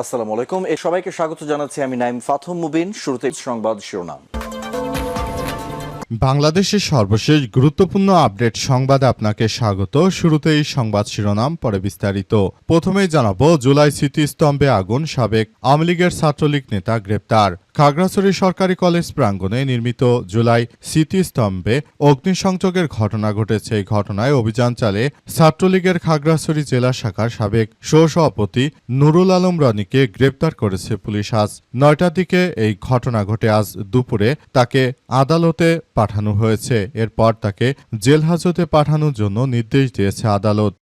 আসসালামু আলাইকুম। সবাইকে স্বাগত জানাচ্ছি আমি নাইম ফাথম মুবিন। শুরুতে সংবাদ শিরোনাম। বাংলাদেশের সর্বশেষ গুরুত্বপূর্ণ আপডেট সংবাদে আপনাকে স্বাগত। শুরুতেই সংবাদ শিরোনাম, পরে বিস্তারিত। প্রথমেই জানাবো, জুলাই স্মৃতিস্তম্ভে আগুন, সাবেক আওয়ামী লীগের ছাত্রলীগ নেতা গ্রেপ্তার। খাগড়াছড়ি সরকারি কলেজ প্রাঙ্গণে নির্মিত জুলাই স্মৃতিস্তম্ভে অগ্নিসংযোগের ঘটনা ঘটেছে। এই ঘটনায় অভিযান চালিয়ে ছাত্রলীগের খাগড়াছড়ি জেলা শাখার সাবেক সহসভাপতি নুরুল আলম রনিকে গ্রেপ্তার করেছে পুলিশ। আজ ৯টার দিকে এই ঘটনা ঘটে। আজ দুপুরে তাকে আদালতে পাঠানো হয়েছে। এরপর তাকে জেল হাজতে পাঠানোর জন্য নির্দেশ দিয়েছে আদালত।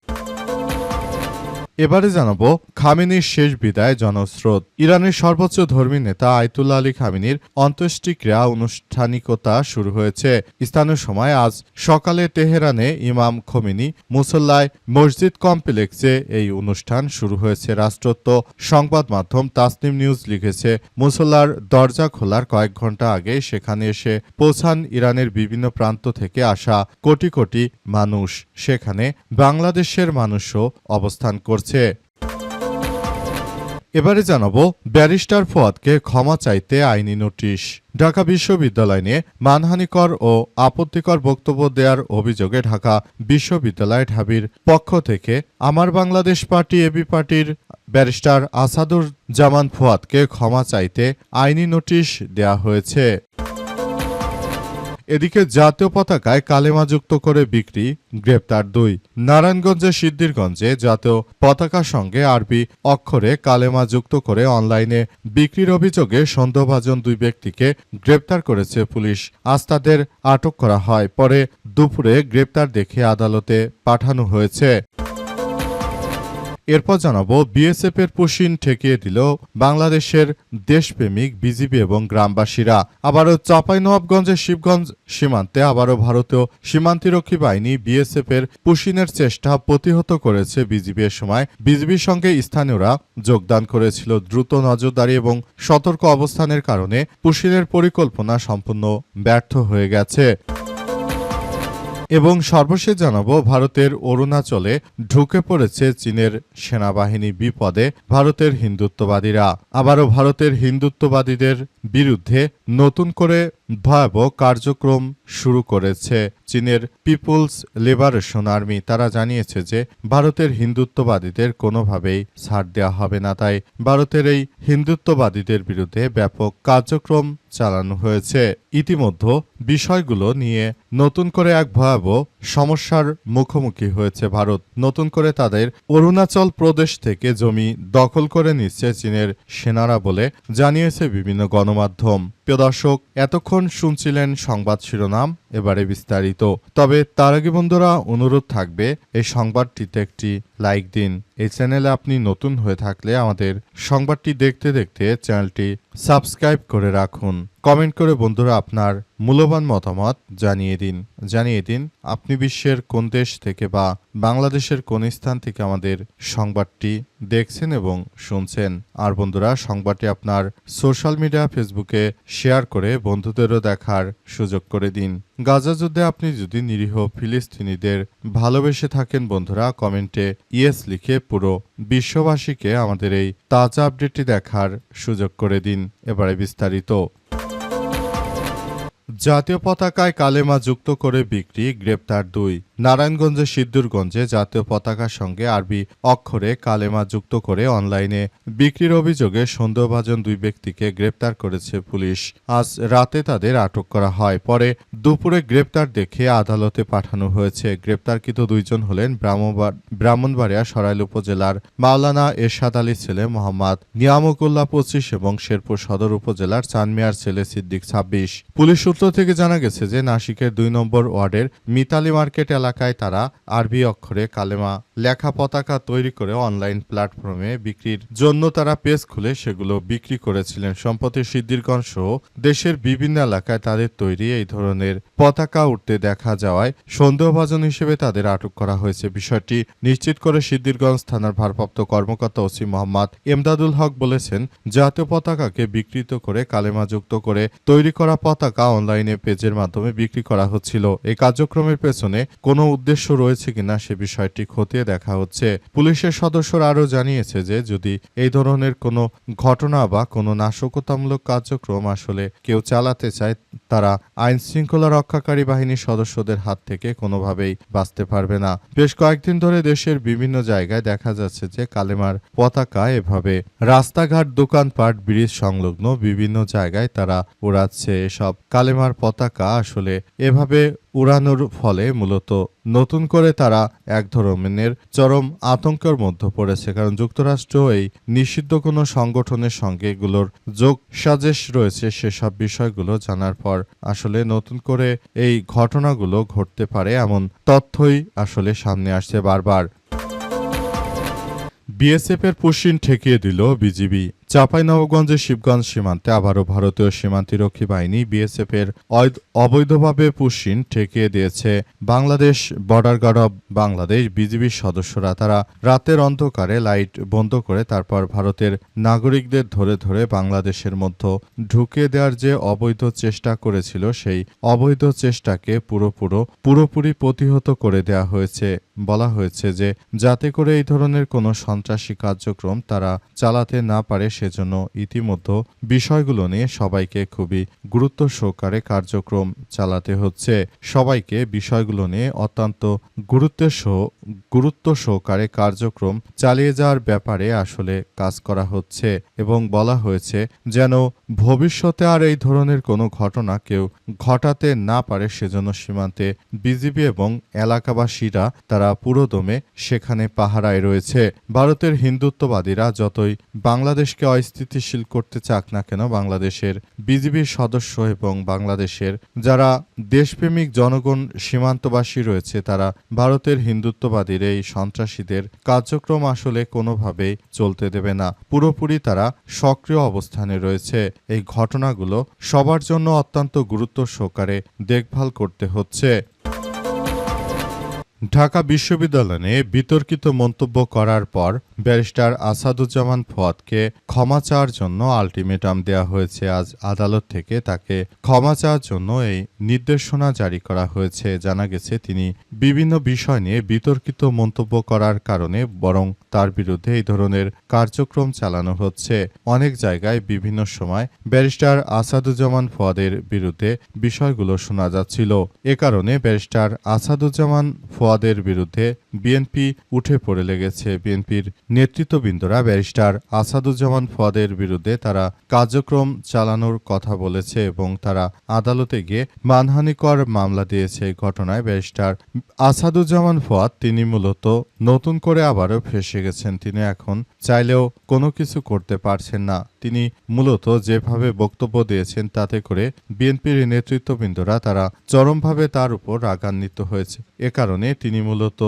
এবারে জানাবো, খামেনির শেষ বিদায় জনস্রোত। ইরানের সর্বোচ্চ ধর্মী নেতা আয়াতুল্লাহ আলী খামেনির অন্ত্যেষ্টিক্রিয়া আনুষ্ঠানিকতা শুরু হয়েছে। স্থানীয় সময় আজ সকালে তেহরানে ইমাম খোমেনি মুসল্লায় মসজিদ কমপ্লেক্সে এই অনুষ্ঠান শুরু হয়েছে। রাষ্ট্রত্ব সংবাদ মাধ্যম তাসনিম নিউজ লিখেছে, মুসল্লার দরজা খোলার কয়েক ঘন্টা আগে সেখানে এসে পৌঁছান ইরানের বিভিন্ন প্রান্ত থেকে আসা কোটি কোটি মানুষ। সেখানে বাংলাদেশের মানুষও অবস্থান করছে। এবারে জানাবো, ব্যারিস্টার ফুয়াদকে ক্ষমা চাইতে আইনি নোটিশ। ঢাকা বিশ্ববিদ্যালয় নিয়ে মানহানিকর ও আপত্তিকর বক্তব্য দেওয়ার অভিযোগে ঢাকা বিশ্ববিদ্যালয় ঢাবির পক্ষ থেকে আমার বাংলাদেশ পার্টি এবি পার্টির ব্যারিস্টার আসাদুর জামান ফুয়াদকে ক্ষমা চাইতে আইনি নোটিশ দেয়া হয়েছে। এদিকে জাতীয় পতাকায় কালেমা যুক্ত করে বিক্রি, গ্রেপ্তার ২। নারায়ণগঞ্জের সিদ্ধিরগঞ্জে জাতীয় পতাকার সঙ্গে আরবি অক্ষরে কালেমা যুক্ত করে অনলাইনে বিক্রির অভিযোগে সন্দেহভাজন ২ ব্যক্তিকে গ্রেপ্তার করেছে পুলিশ। আজ তাদের আটক করা হয়। পরে দুপুরে গ্রেপ্তার দেখে আদালতে পাঠানো হয়েছে। এরপর জানাবো, বিএসএফ এর পুশিন ঠেকিয়ে দিল বাংলাদেশের দেশপ্রেমিক বিজিবি এবং গ্রামবাসীরা। আবারও চাঁপাইনবাবগঞ্জের শিবগঞ্জ সীমান্তে আবারও ভারতীয় সীমান্তরক্ষী বাহিনী বিএসএফ এর পুশিনের চেষ্টা প্রতিহত করেছে বিজিবি। এর সময় বিজিবির সঙ্গে স্থানীয়রা যোগদান করেছিল। দ্রুত নজরদারি এবং সতর্ক অবস্থানের কারণে পুশিনের পরিকল্পনা সম্পূর্ণ ব্যর্থ হয়ে গেছে। এবং সর্বশেষ জানাবো, ভারতের অরুণাচলে ঢুকে পড়েছে চীনের সেনাবাহিনী, বিপদে ভারতের হিন্দুত্ববাদীরা। আবারও ভারতের হিন্দুত্ববাদীদের বিরুদ্ধে নতুন করে ভয়াবহ কার্যক্রম শুরু করেছে চীনের পিপুলস লিবারেশন আর্মি। তারা জানিয়েছে যে ভারতের হিন্দুত্ববাদীদের কোনোভাবেই ছাড় দেওয়া হবে না। তাই ভারতের এই হিন্দুত্ববাদীদের বিরুদ্ধে ব্যাপক কার্যক্রম চালানো হয়েছে। ইতিমধ্যে বিষয়গুলো নিয়ে নতুন করে এক ভয়াবহ সমস্যার মুখোমুখি হয়েছে ভারত। নতুন করে তাদের অরুণাচল প্রদেশ থেকে জমি দখল করে নিচ্ছে চীনের সেনারা বলে জানিয়েছে বিভিন্ন গণমাধ্যম। প্রিয় দর্শক, এতক্ষণ শুনছিলেন সংবাদ শিরোনাম, এবারে বিস্তারিত। তবে তার আগে বন্ধুরা, অনুরোধ থাকবে এই সংবাদটিতে একটি লাইক দিন। এই চ্যানেলে আপনি নতুন হয়ে থাকলে আমাদের সংবাদটি দেখতে দেখতে চ্যানেলটি সাবস্ক্রাইব করে রাখুন। কমেন্ট করে বন্ধুরা আপনার মূল্যবান মতামত জানিয়ে দিন আপনি বিশ্বের কোন দেশ থেকে বা বাংলাদেশের কোন স্থান থেকে আমাদের সংবাদটি দেখছেন এবং শুনছেন। আর বন্ধুরা, সংবাদটি আপনার সোশ্যাল মিডিয়া ফেসবুকে শেয়ার করে বন্ধুদেরও দেখার সুযোগ করে দিন। গাজা যুদ্ধে আপনি যদি নিরীহ ফিলিস্তিনিদের ভালোবেসে থাকেন বন্ধুরা, কমেন্টে ইয়েস লিখে পুরো বিশ্ববাসীকে আমাদের এই তাজা আপডেটটি দেখার সুযোগ করে দিন। এবারে বিস্তারিত। জাতীয় পতাকায় কালেমা যুক্ত করে বিক্রি, গ্রেপ্তার ২। নারায়ণগঞ্জের সিদ্ধিরগঞ্জে জাতীয় পতাকার সঙ্গে আরবি অক্ষরে কালেমা যুক্ত করে অনলাইনে বিক্রির অভিযোগে সন্দেহভাজন ২ ব্যক্তিকে গ্রেপ্তার করেছে পুলিশ। আজ রাতে তাদের আটক করা হয়। পরে দুপুরে গ্রেপ্তার দেখে আদালতে পাঠানো হয়েছে। গ্রেপ্তারকৃত ২ জন হলেন ব্রাহ্মণবাড়িয়া সরাইল উপজেলার মাওলানা এরশাদ আলীর ছেলে মোহাম্মদ নিয়ামকুল্লাহ ২৫ এবং শেরপুর সদর উপজেলার চানমিয়ার ছেলে সিদ্দিক ২৬। পুলিশ সূত্র থেকে জানা গেছে যে নাসিকের ২ নম্বর ওয়ার্ডের মিতালি মার্কেট এলাকায় তারা আরবি অক্ষরে কালেমা লেখা পতাকা তৈরি করে অনলাইন প্ল্যাটফর্মে বিক্রির জন্য তারা পেজ খুলে সেগুলো বিক্রি করেছিলেন। সম্প্রতি সিদ্ধিরগঞ্জ সহ দেশের বিভিন্ন এলাকায় তাদের তৈরি এই ধরনের পতাকা উঠতে দেখা যাওয়ায় সন্দেহভাজন হিসেবে তাদের আটক করা হয়েছে। বিষয়টি নিশ্চিত করে সিদ্ধিরগঞ্জ থানার ভারপ্রাপ্ত কর্মকর্তা ওসি মোহাম্মদ এমদাদুল হক বলেছেন, জাতীয় পতাকাকে বিকৃত করে কালেমা যুক্ত করে তৈরি করা পতাকা অনলাইন অনলাইনে পেজের মাধ্যমে বিক্রি করা হচ্ছিল। এই কার্যক্রমের পেছনে কোনো উদ্দেশ্য রয়েছে কিনা সে বিষয়টি খতিয়ে দেখা হচ্ছে। পুলিশের সদস্যরা আরও জানিয়েছে যে যদি এই ধরনের কোনো ঘটনা বা কোনো নাশকতামূলক কার্যক্রম আসলে কেউ চালাতে চায়, তারা আইন শৃঙ্খলা রক্ষাকারী বাহিনীর সদস্যদের হাত থেকে কোনোভাবেই বাঁচতে পারবে না। বেশ কয়েকদিন ধরে দেশের বিভিন্ন জায়গায় দেখা যাচ্ছে যে কালেমার পতাকা এভাবে রাস্তাঘাট, দোকানপাট, ব্রিজ সংলগ্ন বিভিন্ন জায়গায় তারা উড়াচ্ছে। এসব কালেমার পতাকা আসলে এভাবে উড়ানোর ফলে মূলত নতুন করে তারা এক ধরনের চরম আতঙ্কের মধ্যে পড়েছে, কারণ যুক্তরাষ্ট্র এই নিষিদ্ধ কোনো সংগঠনের সঙ্গে এগুলোর যোগ সাজেশ রয়েছে। সেসব বিষয়গুলো জানার পর আসলে নতুন করে এই ঘটনাগুলো ঘটতে পারে এমন তথ্যই আসলে সামনে আসছে বারবার। বিএসএফের পুশিন ঠেকিয়ে দিল বিজিবি। চাঁপাইনবাবগঞ্জের শিবগঞ্জ সীমান্তে আবারও ভারতীয় সীমান্তরক্ষী বাহিনী বিএসএফের অবৈধভাবে পুশিন ঠেকিয়ে দিয়েছে Bangladesh border guard of Bangladesh বিজিবির সদস্যরা। তারা রাতের অন্ধকারে লাইট বন্ধ করে তারপর ভারতের নাগরিকদের ধরে ধরে বাংলাদেশের মধ্যে ঢুকিয়ে দেওয়ার যে অবৈধ চেষ্টা করেছিল, সেই অবৈধ চেষ্টাকে পুরোপুরি প্রতিহত করে দেওয়া হয়েছে। বলা হয়েছে যে যাতে করে এই ধরনের কোনো সন্ত্রাসী কার্যক্রম তারা চালাতে না পারে, সেজন্য ইতিমধ্যে বিষয়গুলো নিয়ে সবাইকে খুবই গুরুত্ব সহকারে কার্যক্রম চালাতে হচ্ছে। সবাইকে বিষয়গুলো নিয়ে অত্যন্ত গুরুত্ব সহকারে কার্যক্রম চালিয়ে যাওয়ার ব্যাপারে আসলে কাজ করা হচ্ছে এবং বলা হয়েছে যেন ভবিষ্যতে আর এই ধরনের কোনো ঘটনা কেউ ঘটাতে না পারে, সেজন্য সীমান্তে বিজিবি এবং এলাকাবাসীরা তারা পুরোদমে সেখানে পাহারায় রয়েছে। ভারতের হিন্দুত্ববাদীরা যতই বাংলাদেশকে অস্থিতিশীল করতে চাক না কেন, বাংলাদেশের বিজিবির সদস্য এবং বাংলাদেশের যারা দেশপ্রেমিক জনগণ সীমান্তবাসী রয়েছে, তারা ভারতের হিন্দুত্ববাদীর এই সন্ত্রাসীদের কার্যক্রম আসলে কোনোভাবেই চলতে দেবে না। পুরোপুরি তারা সক্রিয় অবস্থানে রয়েছে। এই ঘটনাগুলো সবার জন্য অত্যন্ত গুরুত্ব সহকারে দেখভাল করতে হচ্ছে। ঢাকা বিশ্ববিদ্যালয়ে নিয়ে বিতর্কিত মন্তব্য করার পর ব্যারিস্টার আসাদুজ্জামান ফুয়াদকে ক্ষমা চাওয়ার জন্য আলটিমেটাম দেওয়া হয়েছে। আজ আদালত থেকে তাকে ক্ষমা চাওয়ার জন্য এই নির্দেশনা জারি করা হয়েছে। জানা গেছে তিনি বিভিন্ন বিষয় নিয়ে বিতর্কিত মন্তব্য করার কারণে বরং তার বিরুদ্ধে এই ধরনের কার্যক্রম চালানো হচ্ছে। অনেক জায়গায় বিভিন্ন সময় ব্যারিস্টার আসাদুজ্জামান ফুয়াদের বিরুদ্ধে বিষয়গুলো শোনা যাচ্ছিল। এ কারণে ব্যারিস্টার আসাদুজ্জামান ফুয়াদের বিরুদ্ধে বিএনপি উঠে পড়ে লেগেছে। বিএনপির নেতৃত্ববৃন্দরা ব্যারিস্টার আসাদুজ্জামান ফুয়াদের বিরুদ্ধে তারা কার্যক্রম চালানোর কথা বলেছে এবং তারা আদালতে গিয়ে মানহানিকর মামলা দিয়েছে। এই ঘটনায় ব্যারিস্টার আসাদুজ্জামান ফুয়াদ তিনি মূলত নতুন করে আবারও ফেঁসে গেছেন। তিনি এখন চাইলেও কোনো কিছু করতে পারছেন না। তিনি মূলত যেভাবে বক্তব্য দিয়েছেন তাতে করে বিএনপির নেতৃত্ববৃন্দরা তারা চরমভাবে তার উপর রাগান্বিত হয়েছে। এ কারণে তিনি মূলত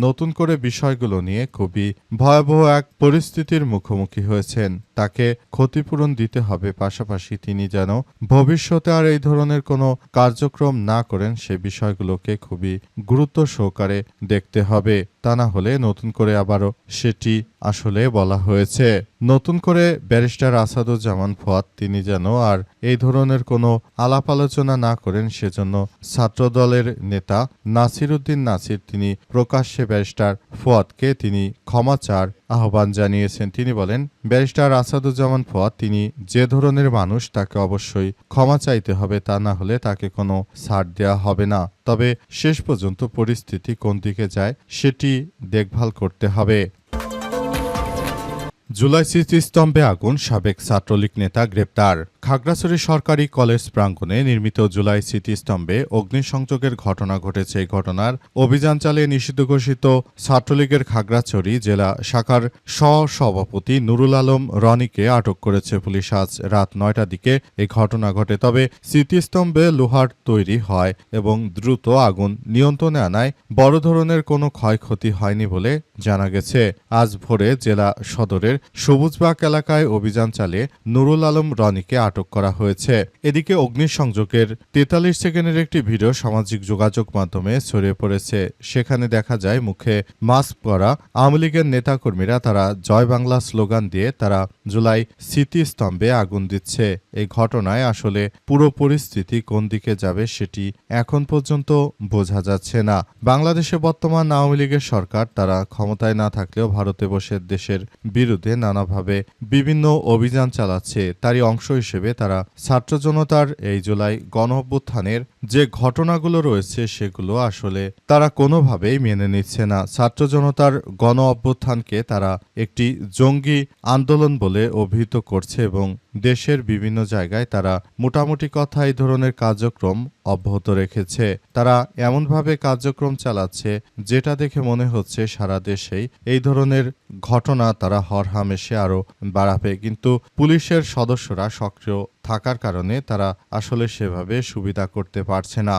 নতুন করে বিষয়গুলো নিয়ে খুবই ভয়াবহ এক পরিস্থিতির মুখোমুখি হয়েছেন। তাকে ক্ষতিপূরণ দিতে হবে, পাশাপাশি তিনি যেন ভবিষ্যতে আর এই ধরনের কোনো কার্যক্রম না করেন সে বিষয়গুলোকে খুবই গুরুত্ব সহকারে দেখতে হবে। তা না হলে নতুন করে আবারও সেটি আসলে বলা হয়েছে নতুন করে ব্যারিস্টার আসাদুজ্জামান ফুয়াদ তিনি যেন আর এই ধরনের কোনো আলাপ আলোচনা না করেন, সেজন্য ছাত্রদলের নেতা নাসিরউদ্দিন নাসির তিনি প্রকাশ্যে ব্যারিস্টার ফুয়াদকে তিনি ক্ষমা চাওয়ার আহ্বান জানিয়েছেন। তিনি বলেন, ব্যারিস্টার আসাদুজ্জামান ফুয়াদ তিনি যে ধরনের মানুষ তাকে অবশ্যই ক্ষমা চাইতে হবে, তা না হলে তাকে কোনো ছাড় দেওয়া হবে না। তবে শেষ পর্যন্ত পরিস্থিতি কোন দিকে যায় সেটি দেখভাল করতে হবে। জুলাই স্মৃতিস্তম্ভে আগুন, সাবেক ছাত্রলীগ নেতা গ্রেপ্তার। খাগড়াছড়ি সরকারি কলেজ প্রাঙ্গণে নির্মিত জুলাই স্মৃতিস্তম্ভে অগ্নিসংযোগের ঘটনা ঘটেছে। এই ঘটনার অভিযান চালিয়ে নিষিদ্ধ ঘোষিত ছাত্রলীগের খাগড়াছড়ি জেলা শাখার সহসভাপতি নুরুল আলম রনিকে আটক করেছে পুলিশ। আজ রাত ৯টার দিকে এই ঘটনা ঘটে। তবে স্মৃতিস্তম্ভে লোহার তৈরি হয় এবং দ্রুত আগুন নিয়ন্ত্রণে আনায় বড় ধরনের কোনো ক্ষয়ক্ষতি হয়নি বলে জানা গেছে। আজ ভোরে জেলা সদরের সবুজবাগ এলাকায় অভিযান চালিয়ে নুরুল আলম রনিকে আটক করা হয়েছে। এদিকে অগ্নিসংযোগের 43 সেকেন্ডের একটি ভিডিও সামাজিক যোগাযোগ মাধ্যমে ছড়িয়ে পড়েছে। সেখানে দেখা যায় মুখে মাস্ক পরা আওয়ামী লীগের নেতাকর্মীরা তারা জয় বাংলা স্লোগান দিয়ে তারা জুলাই স্মৃতিস্তম্ভে আগুন দিচ্ছে। এই ঘটনায় আসলে পুরো পরিস্থিতি কোন দিকে যাবে সেটি এখন পর্যন্ত বোঝা যাচ্ছে না। বাংলাদেশে বর্তমান আওয়ামী লীগের সরকার তারা ক্ষমতায় না থাকলেও ভারতে বসে দেশের বিরুদ্ধে নানাভাবে বিভিন্ন অভিযান চালাচ্ছে। তারই অংশ হিসেবে তারা ছাত্র জনতার এই জুলাই গণঅভ্যুত্থানের যে ঘটনাগুলো রয়েছে সেগুলো আসলে তারা কোনোভাবেই মেনে নিচ্ছে না। ছাত্র জনতার গণ অভ্যুত্থানকে তারা একটি জঙ্গি আন্দোলন বলে অভিহিত করছে এবং দেশের বিভিন্ন জায়গায় তারা মোটামুটি কথা এই ধরনের কার্যক্রম অব্যাহত রেখেছে। তারা এমনভাবে কার্যক্রম চালাচ্ছে যেটা দেখে মনে হচ্ছে সারা দেশেই এই ধরনের ঘটনা তারা হরহামেশে আরও বাড়াবে, কিন্তু পুলিশের সদস্যরা সক্রিয় থাকার কারণে তারা আসলে সেভাবে সুবিধা করতে পারছে না।